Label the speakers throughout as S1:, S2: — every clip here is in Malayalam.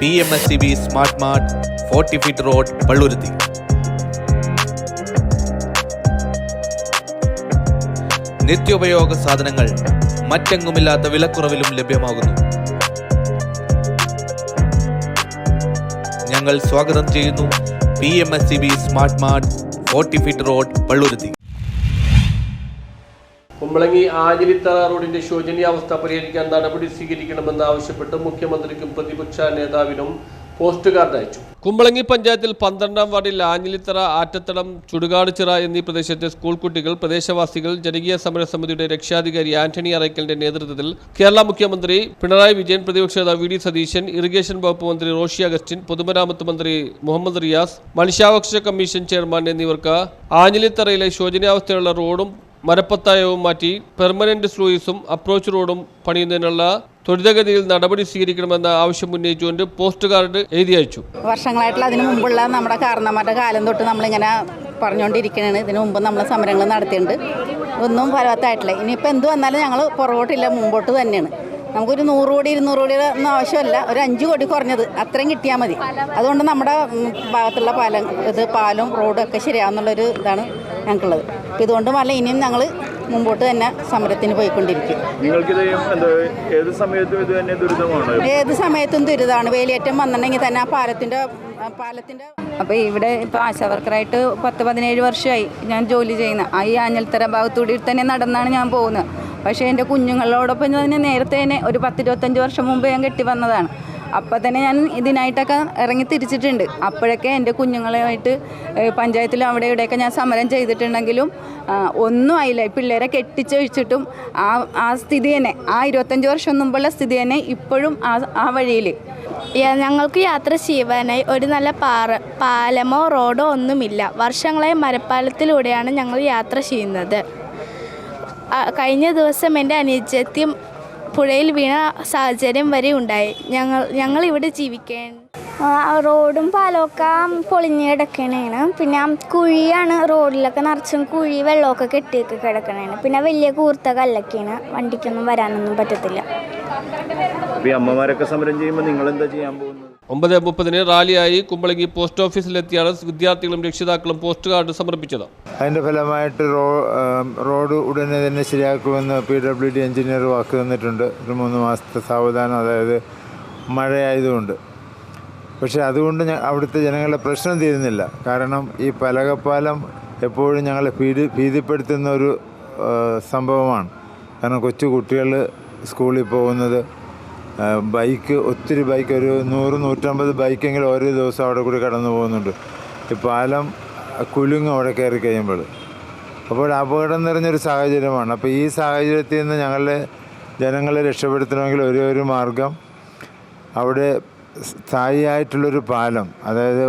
S1: PMSCB Smart Mart 40 feet road Palluruthy. നിത്യോപയോഗ സാധനങ്ങൾ മറ്റെങ്ങുമില്ലാത്ത വിലക്കുറവിലും ലഭ്യമാകുന്നു. ഞങ്ങൾ സ്വാഗതം ചെയ്യുന്നു PMSCB Smart Mart 40 feet road Palluruthy.
S2: Kumbalangi ആഞ്ഞിലിത്തറ റോഡിന്റെ ശോചനീയാവസ്ഥ പരിഹരിക്കാൻ നടപടി സ്വീകരിക്കണമെന്ന് ആവശ്യപ്പെട്ട് മുഖ്യമന്ത്രിക്കും പ്രതിപക്ഷ നേതാവിനും പോസ്റ്റ് കാർഡ് അയച്ചു. കുമ്പളങ്ങി പഞ്ചായത്തിൽ 12-ാം വാർഡിൽ ആഞ്ഞിലിത്തറ, ആറ്റത്തടം, ചുടുകാടുചിറ എന്നീ പ്രദേശത്തെ സ്കൂൾ കുട്ടികൾ, പ്രദേശവാസികൾ ജനകീയ സമരസമിതിയുടെ രക്ഷാധികാരി ആന്റണി അറയ്ക്കലിന്റെ നേതൃത്വത്തിൽ കേരള മുഖ്യമന്ത്രി പിണറായി വിജയൻ, പ്രതിപക്ഷ നേതാവ് VD സതീശൻ, ഇറിഗേഷൻ വകുപ്പ് മന്ത്രി റോഷി അഗസ്റ്റിൻ, പൊതുമരാമത്ത് മന്ത്രി മുഹമ്മദ് റിയാസ്, മനുഷ്യാവകാശ കമ്മീഷൻ ചെയർമാൻ എന്നിവർക്ക് ആഞ്ഞിലിത്തറയിലെ ശോചനീയാവസ്ഥയുള്ള റോഡും മരപ്പത്തായവും മാറ്റി പെർമനന്റ് സ്ലൂയിസും അപ്രോച്ച് റോഡും പണിയുന്നതിനുള്ള ത്വരിതഗതിയിൽ നടപടി സ്വീകരിക്കണമെന്ന ആവശ്യം ഉന്നയിച്ചുകൊണ്ട് പോസ്റ്റ് കാർഡ് എഴുതി അയച്ചു.
S3: വർഷങ്ങളായിട്ടുള്ള അതിനു മുമ്പുള്ള നമ്മുടെ കാരണന്മാരുടെ കാലം തൊട്ട് നമ്മളിങ്ങനെ പറഞ്ഞുകൊണ്ടിരിക്കുകയാണ്. ഇതിനു മുമ്പ് നമ്മൾ സമരങ്ങൾ നടത്തിയിട്ടുണ്ട്. ഒന്നും ഫലവത്തായിട്ടില്ല. ഇനിയിപ്പോൾ എന്ത് വന്നാലും ഞങ്ങൾ പുറകോട്ടില്ല, മുമ്പോട്ട് തന്നെയാണ്. നമുക്കൊരു 100 കോടി 200 കോടി ഒന്നും ആവശ്യമല്ല, ഒരു 5 കോടി കുറഞ്ഞത് അത്രയും കിട്ടിയാൽ മതി. അതുകൊണ്ട് നമ്മുടെ ഭാഗത്തുള്ള പാലും റോഡും ഒക്കെ ശരിയാവുന്നുള്ളൊരു ഇതാണ് ഞങ്ങൾക്കുള്ളത്. അപ്പോൾ ഇതുകൊണ്ട് വല്ല ഇനിയും ഞങ്ങൾ മുമ്പോട്ട് തന്നെ സമരത്തിന് പോയിക്കൊണ്ടിരിക്കും.
S4: ഏത്
S3: സമയത്തും ദുരിതമാണ്. വേലിയേറ്റം വന്നിട്ടുണ്ടെങ്കിൽ തന്നെ ആ പാലത്തിൻ്റെ
S5: അപ്പോൾ ഇവിടെ ഇപ്പോൾ ആശാവർക്കറായിട്ട് 10-17 വർഷമായി ഞാൻ ജോലി ചെയ്യുന്ന. ഈ ആഞ്ഞിലിത്തറ ഭാഗത്തൂടി തന്നെ നടന്നാണ് ഞാൻ പോകുന്നത്. പക്ഷേ എൻ്റെ കുഞ്ഞുങ്ങളോടൊപ്പം തന്നെ നേരത്തെ തന്നെ ഒരു 10-25 വർഷം മുമ്പ് ഞാൻ കെട്ടി വന്നതാണ്. അപ്പോൾ തന്നെ ഞാൻ ഇതിനായിട്ടൊക്കെ ഇറങ്ങി തിരിച്ചിട്ടുണ്ട്. അപ്പോഴൊക്കെ എൻ്റെ കുഞ്ഞുങ്ങളുമായിട്ട് പഞ്ചായത്തിൽ അവിടെ ഇവിടെയൊക്കെ ഞാൻ സമരം ചെയ്തിട്ടുണ്ടെങ്കിലും ഒന്നും ആയില്ല. പിള്ളേരെ കെട്ടിച്ചൊഴിച്ചിട്ടും ആ സ്ഥിതി തന്നെ, ആ 25 വർഷം മുമ്പുള്ള സ്ഥിതി തന്നെ ഇപ്പോഴും ആ വഴിയിൽ.
S6: ഞങ്ങൾക്ക് യാത്ര ചെയ്യുവാനായി ഒരു നല്ല പാലമോ റോഡോ ഒന്നുമില്ല. വർഷങ്ങളായി മരപ്പാലത്തിലൂടെയാണ് ഞങ്ങൾ യാത്ര ചെയ്യുന്നത്. കഴിഞ്ഞ ദിവസം എൻ്റെ അനുജത്തി പുഴയിൽ വീണ സാഹചര്യം വരെ ഉണ്ടായി. ഞങ്ങൾ ഇവിടെ ജീവിക്കാൻ
S7: റോഡും പാലമൊക്കെ പൊളിഞ്ഞ് കിടക്കണേണ്. പിന്നെ കുഴിയാണ്, റോഡിലൊക്കെ നിറച്ചും കുഴി, വെള്ളമൊക്കെ കെട്ടിയൊക്കെ കിടക്കണേണ്. പിന്നെ വലിയ കൂർത്ത കല്ലൊക്കെയാണ്, വണ്ടിക്കൊന്നും വരാനൊന്നും പറ്റത്തില്ല.
S4: അമ്മമാരൊക്കെ സമരം ചെയ്യുമ്പോൾ നിങ്ങൾ എന്താ ചെയ്യാൻ പോകുന്നത്?
S2: 9:30 റാലിയായി കുമ്പളങ്ങി പോസ്റ്റ് ഓഫീസിലെത്തിയാണ് വിദ്യാർത്ഥികളും രക്ഷിതാക്കളും പോസ്റ്റ് കാർഡ് സമർപ്പിച്ചത്.
S8: അതിൻ്റെ ഫലമായിട്ട് റോഡ് ഉടനെ തന്നെ ശരിയാക്കുമെന്ന് PWD എഞ്ചിനീയർ വാക്ക് തന്നിട്ടുണ്ട്. ഒരു 3 മാസത്തെ സാവധാനം, അതായത് മഴയായതുകൊണ്ട്. പക്ഷേ അതുകൊണ്ട് അവിടുത്തെ ജനങ്ങളുടെ പ്രശ്നം തീരുന്നില്ല. കാരണം ഈ പലകപ്പാലം എപ്പോഴും ഞങ്ങളെ ഭീതിപ്പെടുത്തുന്ന ഒരു സംഭവമാണ്. കാരണം കൊച്ചു കുട്ടികൾ സ്കൂളിൽ പോകുന്നത്, ഒത്തിരി ബൈക്ക്, ഒരു 100-150 ബൈക്കെങ്കിലും ഓരോ ദിവസം അവിടെ കൂടി കടന്നു പോകുന്നുണ്ട്. ഈ പാലം കുലുങ്ങും അവിടെ കയറി കഴിയുമ്പോൾ. അപ്പോൾ അപകടം നിറഞ്ഞൊരു സാഹചര്യമാണ്. അപ്പോൾ ഈ സാഹചര്യത്തിൽ നിന്ന് ഞങ്ങളുടെ ജനങ്ങളെ രക്ഷപ്പെടുത്തണമെങ്കിൽ ഒരു മാർഗം അവിടെ സ്ഥായിയായിട്ടുള്ളൊരു പാലം, അതായത്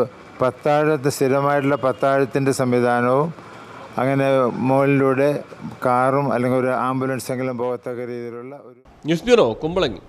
S8: സ്ഥിരമായിട്ടുള്ള പത്താഴത്തിൻ്റെ സംവിധാനവും, അങ്ങനെ മുകളിലൂടെ കാറും അല്ലെങ്കിൽ ഒരു ആംബുലൻസെങ്കിലും പോകത്തക്ക രീതിയിലുള്ള ഒരു.
S2: News bureau, Kumbalangi.